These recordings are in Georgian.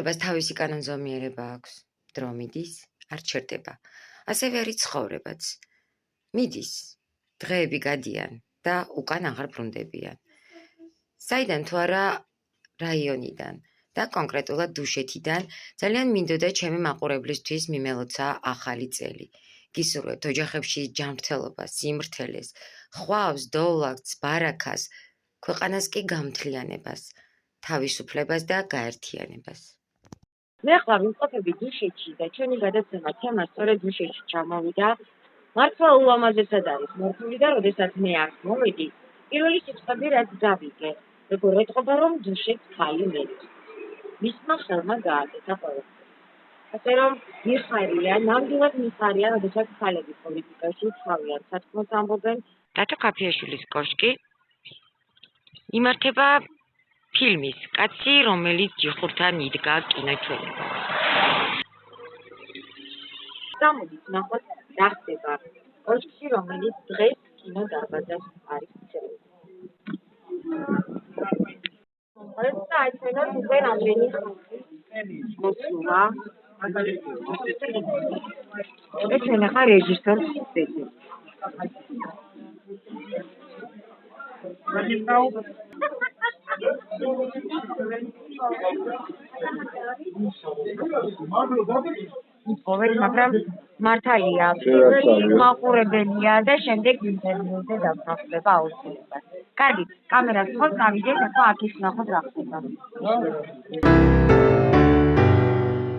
ცხოვრებას თავისი კანონზომიერება აქვს. დრო მიდის, არ ჩერდება. ასევე არის ცხოვრებაც. მიდის, დღეები გადიან და უკან აღარ ბრუნდებიან. საიდან თუ არა რაიონიდან და კონკრეტულად დუშეთიდან ძალიან მინდოდა ჩემი მაყურებლისთვის მიმელოცა ახალი წელი. გისურვებთ ოჯახებში ჯანმრთელობას, სიმართლეს, ხვავს, დოვლაკს, ბარაქას, ქვეყანას კი გამთლიანებას, თავისუფლებას და გაერთიანებას. მე ახლა ვიმყოფები დუშეთში და ჩვენი გადაცემა თემა სწორედ დუშეთში ჩამოვიდა. მართლა ულამაზესად არის მორთული და როდესაც მე აქ მოვედი, პირველი სიტყვები რაც გავიგე, როგორ ეტყობა რომ დუშეთს ხალი მეც. მისმა ხელმა გააკეთა ყველაფერი. ასე რომ მიხარია, ნამდვილად მიხარია, როდესაც ხალები პოლიტიკაში თავიანთ სათქმელს ამბობენ. დათო ქაფიაშვილის კოშკი იმართება ფილმის კაცი, რომელიც ჯიხურთან იდგა კინოჩვენებაზე. გამოდით ნახოთ რა ხდება კოშკში, რომელიც დღეს კინოდარბაზად არის წეული. აიცნოთ უკვე რამდენი მოსულა. ეს ჩვენ ახლა რეჟისორს ვსწრებით. მაგრამ მართალია, მაყურებელია და შემდეგ ინტერვიუზე დავსახდება აუცილებლად. კარგი, კამერას ხოთ, გავიდეთ, ახლა აქ ნახოთ რა ხდება.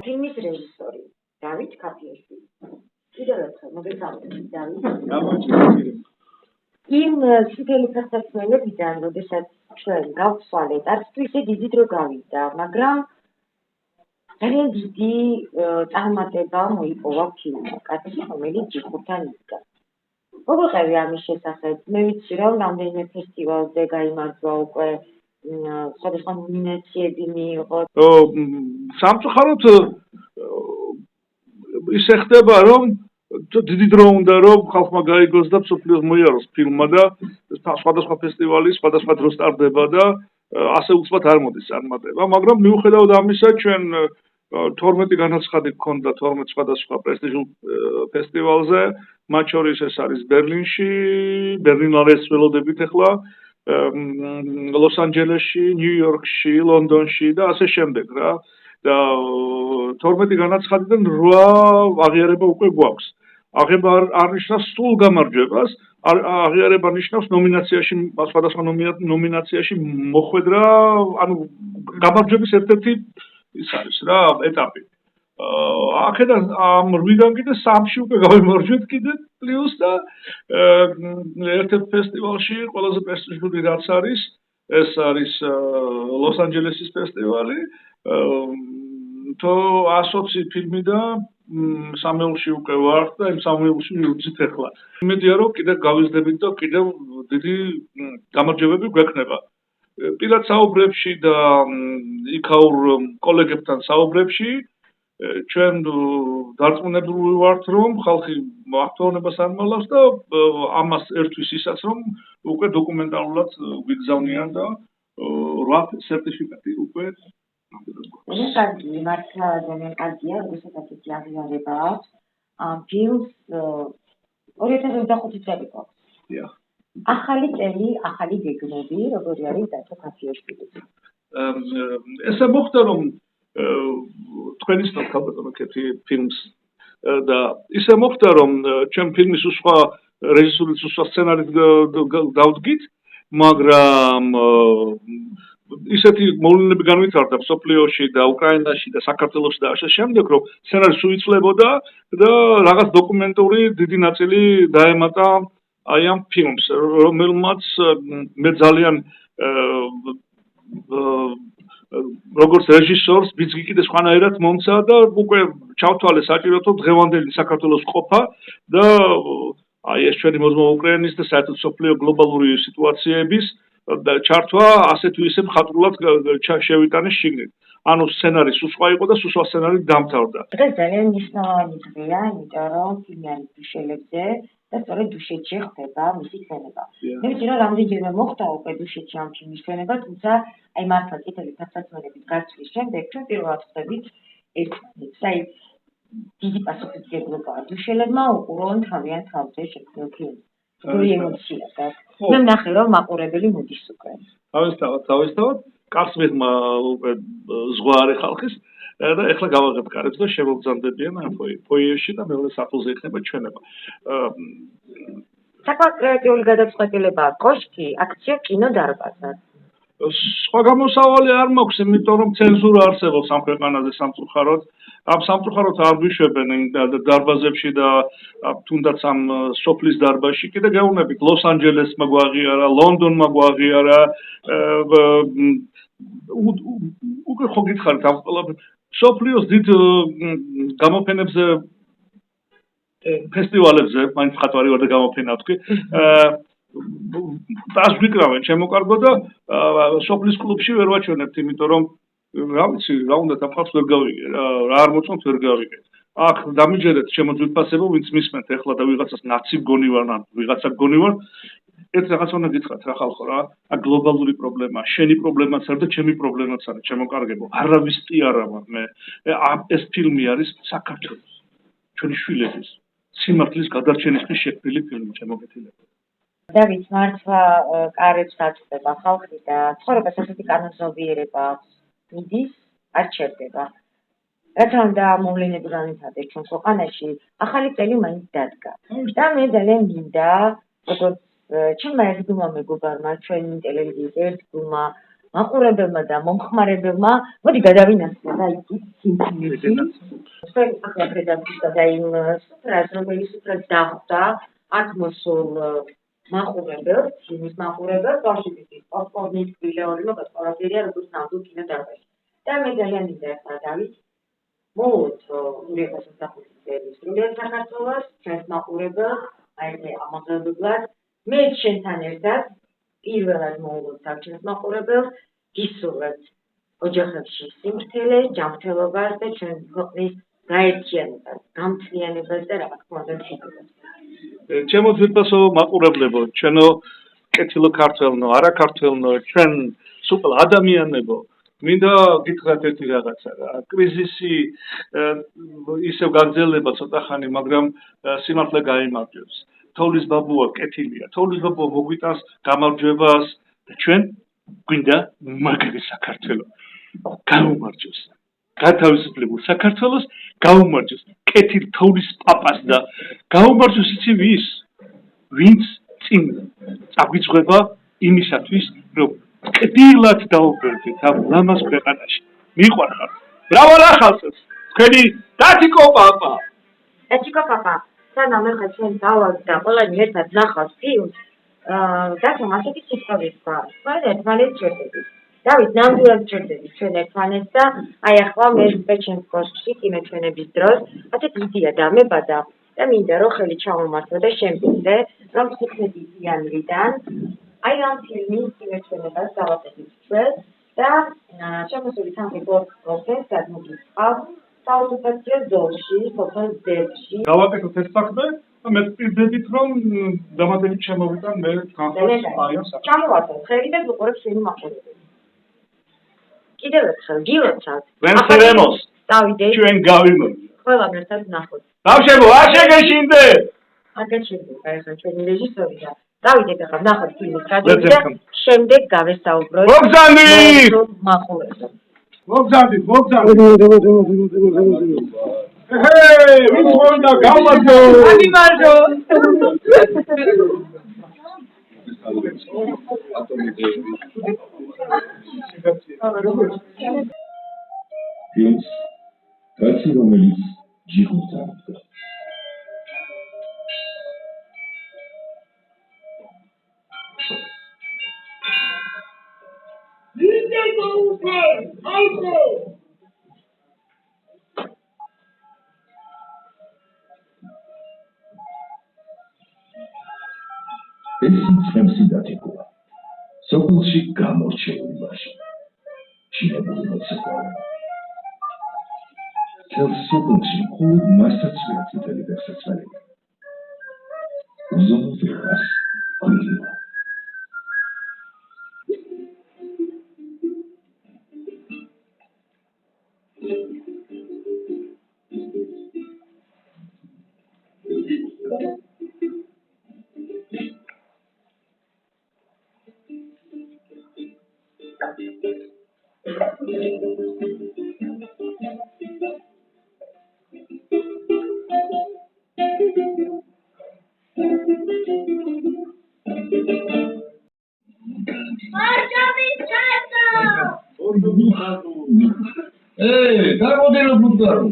ფილმის რეჟისორი დავით ქაფიაშვილი. კიდევ ერთხელ მოგესალმებით, დავით. იმ წითელი ფეხსაცმელებიდან, როდესაც ჩვენ გავცვალეთ, არც თუ ისე დიდი დრო გავიდა, მაგრამ ძალიან დიდი წარმატება მოიპოვა ფილმმა კაცი, რომელიც ჯიხურთან იდგა. მოგვიყევი ამის შესახებ. მე ვიცი, რომ რამდენიმე ფესტივალზე გაიმარჯვა უკვე, სხვადასხვა ნომინაციები მიიღო. სამწუხაროდ ისე ხდება, რომ დიდი დრო უნდა რომ ხალხმა გაიგოს და მსოფლიოს მოიაროს ფილმმა და სხვადასხვა ფესტივალი სხვადასხვა დროს ტარდება და ასე უცბად არ მოდის წარმატება, მაგრამ მიუხედავად ამისა ჩვენ 12 განაცხადი გქონდა 12 სხვადასხვა პრესტიჟულ ფესტივალზე, მათ შორის ეს არის ბერლინში, ბერლინალეს ველოდებით ახლა, ლოს-ანჯელესში, ნიუ-იორკში, ლონდონში და ასე შემდეგ რა. და 12 განაცხადიდან 8 აღიარება უკვე გვაქვს. აღება არ ნიშნავს სულ გამარჯვებას, აღიარება ნიშნავს ნომინაციაში, სხვადასხვა ნომინაციაში მოხვედრა, ანუ გამარჯვების ერთ-ერთი ის არის რა, ეტაპი. აქედან ამ 8-დან კიდე 3-ში უკვე გავიმარჯვეთ კიდე პლუს და ერთ-ერთ ფესტივალში ყველაზე პრესტიჟული რაც არის, ეს არის ლოს-ანჯელესის ფესტივალი. თო 120 ფილმი და სამეულში უკვე ვარ და იმ სამეულში ვიუძით ახლა. იმედია რომ კიდე გავიზრდებით და კიდე დიდი გამარჯვებები გვექნება. პირად საუბრებში და იქაურ კოლეგებთან საუბრებში ჩვენ დარწმუნებული ვართ, რომ ხალხი აღფრთოვანებას ამალავს და ამას ერთვის ისაც, რომ უკვე დოკუმენტალურად გვიგზავნიან და 8 სერტიფიკატი უკვე კარგი, მართლა ძალიან კარგია, როდესაც ასეთი აღიარება აქვს. ფილმს 2025 წელი გვაქვს. ახალი წელი, ახალი გეგმები, როგორი არის დათო ქაფიაშვილი. ესე მოხდა, რომ თქვენი სტატიატურა კეთილი ფილმს და ისე მოხდა, რომ ჩემ ფილმის უშვა რეჟისურის უშვა სცენარით დავდგით, მაგრამ ისეთი მოვლენები განვითარდა მსოფლიოში და უკრაინაში და საქართველოში და ასე შემდეგ, რომ სცენარი შეიცვლებოდა და რაღაც დოკუმენტური დიდი ნაწილი დაემატა აი ამ ფილმს, რომელმაც მე ძალიან როგორც რეჟისორს ბიძგი კიდე სხვანაირად მომცა და უკვე ჩავთვალე საჭიროთო დღევანდელი საქართველოს ყოფა და აი ეს ჩვენი მოზმო უკრაინის და საერთოდ მსოფლიო გლობალური სიტუაციების და ჩართვა ასე თუ ისე მხატვრულად შევიტანეს შიგნით. ანუ სცენარის უსვა იყო და უსვა სცენარი დამთავრდა. დღეს ძალიან მნიშვნელოვანი დღეა, იმიტომ რომ ფილმი არის დუშელებზე და სწორედ დუშეთში ხდება მისი ჩვენება. მე ვიცი რომ რამდენჯერმე მოხდა უკვე დუშეთში ამ ფილმის ჩვენება, თუმცა აი მართლა წითელი თავსაცმელების გაცვლის შემდეგ ჩვენ პირველად ხდებით ერთმანეთს. აი დიდი პასუხისმგებლობაა დუშელებმა უყურონ თავიანთ თავზე შექმნილ ფილმს. როგორი ემოცია გაქვს. მე ვნახე რომ მაყურებელი მოდის უკვე. თავისთავად კარს მიღმა უკვე ზღვარი ხალხის და ეხლა გავაღებ კარებს და შემოგზამდებიან ფოიეში და მეორე საფულზე იქნება ჩვენება. საკმაოდ კრეატიული გადაწყვეტილებაა კოშკი აქცია კინოდარბაზად. სხვა გამოსავალი არ მაქვს, იმიტომ რომ ცენზურა არსებობს ამ ქვეყანაზე სამწუხაროდ. ამ სამწუხაროდ არ ვიშვებენ დარბაზებში და თუნდაც ამ სოფლის დარბაზში. კიდე გეუბნებით, ლოს-ანჯელესმა გვაღიარა, ლონდონმა გვაღიარა, უკვე ხო გითხარით ამ ყველაფერს. სოფლიოს დიდ გამოფენებზე ფესტივალებზე, მაინც მხატვარი ვარ და გამოფენა ვთქვი. დას ვიკრავენ ჩემო კარგო და სოფლის კლუბში ვერ ვაჩვენებთ, იმიტომ რომ რა ვიცი, რა უნდა თაფხაც ვერ გავიგე, რა არ მოწონთ ვერ გავიგე. აქ დამიჯერეთ ჩემო ძვირფასებო, ვინც მისმენთ ეხლა და ვიღაცას ნაცი გონივარ, ან ვიღაცა გონივარ, ერთ რაღაც უნდა გითხრათ რა ხალხო რა, აქ გლობალური პრობლემაა, შენი პრობლემაც არის და ჩემი პრობლემაც არის, ჩემო კარგებო. არავის კი არა ვარ მე. ეს ფილმი არის საქართველოს, ჩვენი შვილების სიმართლის გადარჩენისთვის შექმნილი ფილმი, ჩემო კეთილება. დავით მართლა კარებს აწვდება ხალხი და ცხოვრებას ასეთი კანონზომიერება მიდის, არ ჩერდება. რა თქმა უნდა, მოვლენები განვითარდეს ჩვენ ქვეყანაში, ახალი წელი მაინც დადგა. და მე ძალიან მინდა, როგორც ჩემმა ერთგულმა მეგობარმა, ჩვენი ტელევიზიის ერთგულმა მაყურებელმა და მომხმარებელმა, მოდი გადავინაცვლოთ აი ის ფილმი. ჩვენ ახლა რედაქცია და იმ სუფრას, რომელიც სუფრას დახვდა, აქ მოსულ მაყურებელს, ფილმის მაყურებელს, ბავშვების პოპკორნით, გრილეული, მაგას ყველაფერია, როგორც ნამდვილ კინოდარბაზში. და მე ძალიან მინდა ახლა დავით მოვუთ 2025 წლის სრულიად საქართველოს, ჩვენს მაყურებელს, აი ამაღლებებლად, მე შენთან ერთად პირველად მოვუთ ჩვენს მაყურებელს, გისურვებთ ოჯახებში სიმართლე, ჯანმრთელობას და ჩვენი ქვეყნის გაერთიანებას, გამთლიანებას და რა თქმა უნდა მშვიდობას. ჩემო ძვირფასო მაყურებლებო, ჩვენო კეთილო ქართველნო, არაქართველნო, ჩვენ სულ ადამიანებო, მინდა გითხრათ ერთი რაღაცა რა. კრიზისი ისევ გაგრძელდება ცოტა ხანი, მაგრამ სიმართლე გაიმარჯვებს. თოვლის ბაბუა კეთილია, თოვლის ბაბუა მოგვიტანს გამარჯვებას და ჩვენ გვინდა მაგარი საქართველო. გაუმარჯოს. გათავისუფლებულ საქართველოს გაუმარჯოს კეთილ თოვლის პაპას და გაუმარჯოს იცი ვის? ვინც წინ წაგვიძღვება იმისათვის, რომ კდილად დაუბრუნდეთ ამ ლამაზ ქვეყანაში. მიყვარხარ. ბრავო ახალწელს. თქვენი დათიკო პაპა. დათიკო პაპა. სანამ ახლა ჩვენ დავაგ და ყველანი ერთად ნახავთ ფილმს, დათომ ასეთი სიტყვების გვაქვს. მაგრამ ერთმანეთს ჩერდებით. დავით, ნამდვილად ჩერდებით ჩვენ ერთმანეთს და აი ახლა მე ჩემს კოშკში კინოჩვენების დროს ასეთი იდეა დამებადა და მინდა რომ ხელი ჩამომართვა და შემდგენდე რომ 15 იანვრიდან აი ამ ფილმის კინოჩვენებას გავაკეთებთ ჩვენ და შემოსული 3% გადმოგიწყავთ საოკუპაციო ზოლში, სოფელ ძელში. გავაკეთოთ ეს საქმე და მე ვპირდებით რომ დამატებით შემოვიტან მე თანხმობს აი ამ საქმეს. ჩამოვარდნოთ ხელი და ვუყურებთ შენი მაყურებელი. კიდევ ერთხელ გილოცავთ. ვენცერემოს. დავიდე. ჩვენ გავიმოთ. ყველა ერთად ნახოთ. დავშებო, არ შეგეშინდე. არ გაჩერდება ახლა ჩვენი რეჟისორი და დავიდეთ ახლა ნახოთ ფილმის გადმოდი და შემდეგ გავესაუბროთ. მოგზავნით! მაყურებელს. მოგზავნით. ჰეი, ვინც მოიდა გამარჯო. გამარჯო. ფილმს კაცი რომელიც ჯიხოს წამდგა. ეს მცემსი დათიკოა. სოფელში გამორჩეული ვაჟი. ჩინებული მოცეკვავე. თელ სოფელში მხოლოდ მასაც ვეციტელი ვერსაცვალები. უზომოდ ყვირილა. გამოდერო ბუდარო.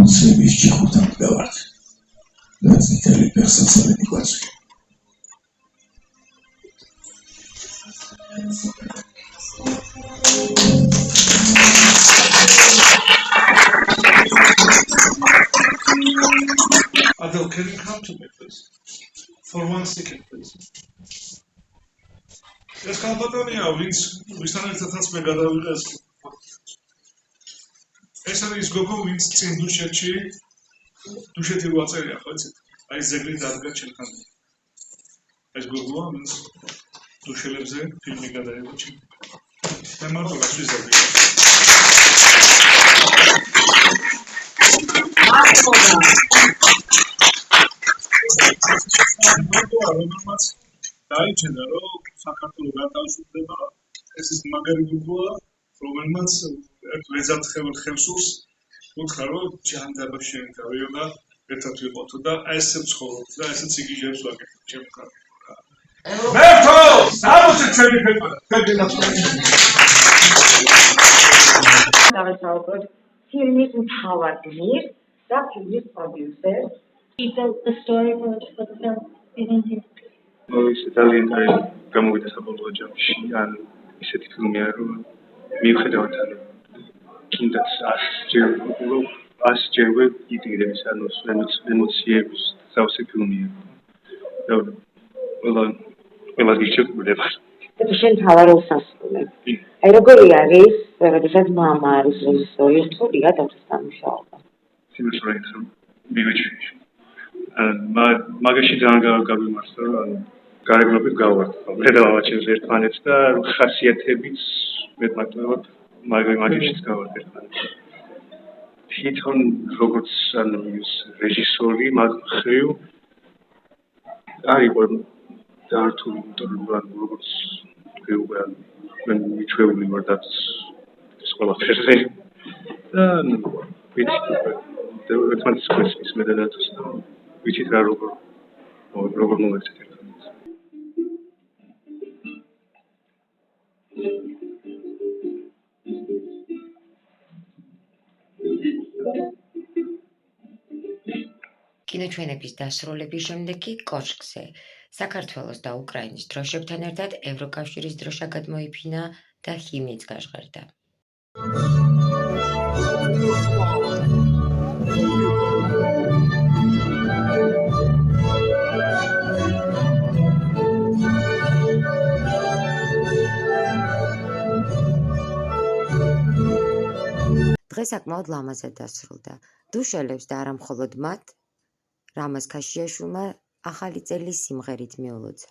Seviş çıkırtan davart. Naziteli persatsaleni glazı. Adele, can you come to me, please? For 1 second, please. ქალბატონია, ვისთან ერთადაც მე გადავიღეს. ეს არის გოგო, ვინც წინ დუშეთში, დუშეთი რო აწერია, ხო იცით? აი ზეგლი დადგა ჩემთან. ეს გოგოა, ვინც დუშელებზე ფილმი გადაიღო ჩემ. მე მარტო გასვიზები. რომელმაც დაიჩენდა, რომ საქართველოს გათავისუფლდება, ეს ის მაგარი გოგოა, რომელმაც ერთ ვეზამთხეველ ხევსურს უთხრა, რომ ჯანდაბა შემთავიო და ერთად ვიყავთო და ესე ვცხოვრობთ და ესეც იგიჟებს ვაკეთებ ჩემ კარგად. მერთო, სამოცე ჩვენი ფერმა, დავესაუბროთ ფილმის მთავარ გმირს და ფილმის პროდიუსერს. He told the story for the film, didn't he? ის ძალიან კაი გამოვიდა საბოლოო ჯამში, ან ისეთი ფილმია, რომ მიუხედავად ანუ კიდაც 100 ჯერ იდეების ანუ ემოციების სავსე ფილმია. და ყველა გიჩვენებდება. ეს შენ თავარ უსასრულებ. აი როგორი არის, როდესაც მამა არის რეჟისორი, რთულია დამსამუშავება. სიმართლეა, მივეჩვენა. მაგაში ძალიან გამიმართა, რომ გარეგნობით გავართ. მედავაჩენს ერთმანეთს და ხასიათებიც მეტნაკლებად მაგაშიც გავართ ერთმანეთს. თვითონ როგორც ანუ ის რეჟისორი მაგ ხრივ არისო დართული, იმიტომ რომ როგორც გეუბნები, მე მიჩვეული ვარ და ეს ყველაფერზე. და ვიცით, ერთმანეთს ხვეწის მე და დათოს და ვიცით რა როგორ მოვეცეთ ერთმანეთს. კინოჩვენების დასრულების შემდეგ კი კოშკზე საქართველოს და უკრაინის დროშებთან ერთად ევროკავშირის დროშა გადმოიფინა და ჰიმნიც გაჟღერდა. დღე საკმაოდ ლამაზად დასრულდა. დუშელებს და არა მხოლოდ მათ, რამაზ ქაშიაშვილმა ახალი წელი სიმღერით მიულოცა.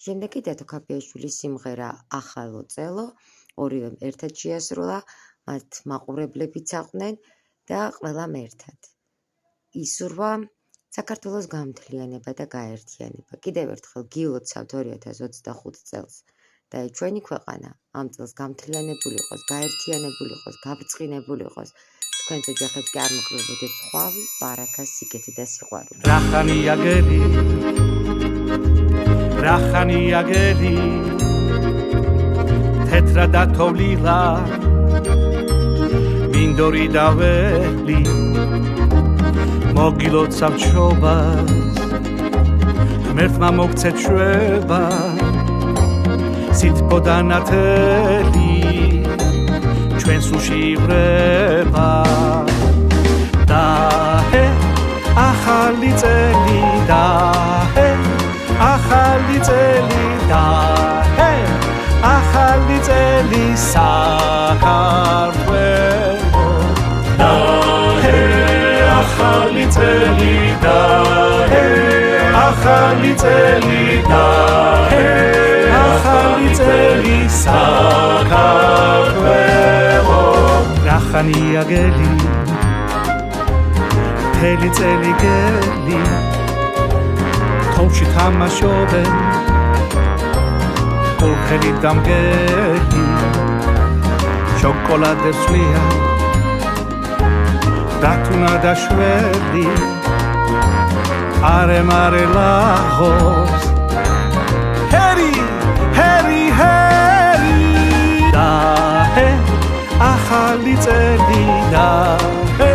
შემდეგ კი დათო ქაფიაშვილის სიმღერა ახალო წელო, ორივემ ერთად შეასრულა, მათ მაყურებლებიც აყვნენ და ყველამ ერთად. ისურვა საქართველოს გამთლიანება და გაერთიანება. კიდევ ერთხელ გილოცავთ 2025 წელს და ჩვენი ქვეყანა ამ წელს გამთლიანებული იყოს, გაერთიანებული იყოს, გაბრწყინებული იყოს. თქვენს ოჯახებს კი არ მოკლებოდეთ ხვავი, ბარაკა, სიკეთე და სიყვარული. რახანი აგერი თეთრა დათოვლილა მინდორი დაველი მოგილოცავ ჩობას ღმერთმა მოგცეთ შვება სითბო და ნათელი ჩვენს უში იღრება დაჰე ახალი წელი დაჰე ახალი წელი დაჰე ახალი წელი საქართველო დაჰე ახალი წელი დაჰე ახალი წელი დაჰე ახალი წელი საქართველო რახანი აგელი მთელი წელი გელი თოვში თამაშობენ კოლხელი დამგელი შოკოლადებს ვლიან დათუნა და შველი არე ლაღოს ჰერი ჰერი ჰერი დაჰე ახალი წელი დაჰე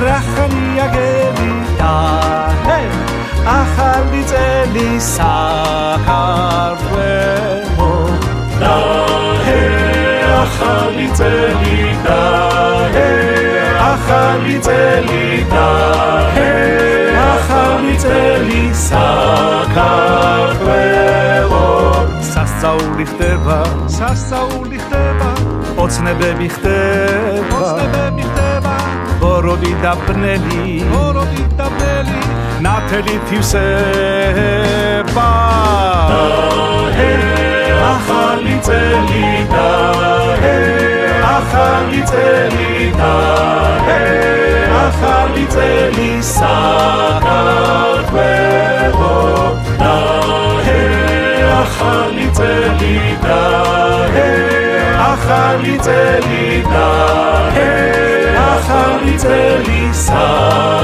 რახანი აგელი დაჰე ახალი წელი საქართველო დაჰე ახალი წელი დაჰე ახალი წელი დაჰე ახალი წელი საქართველო სასწაული ხდება ოცნებები ხდება ბოროდი და ბნელი ნათელი თივსება დაჰე ახალი წელი დაჰე ახალი წელი დაჰე ახალი წელი საქართველო დაჰე ახალი წელი დაჰე ახალი წელი დაჰე ახალი წელი საქართველო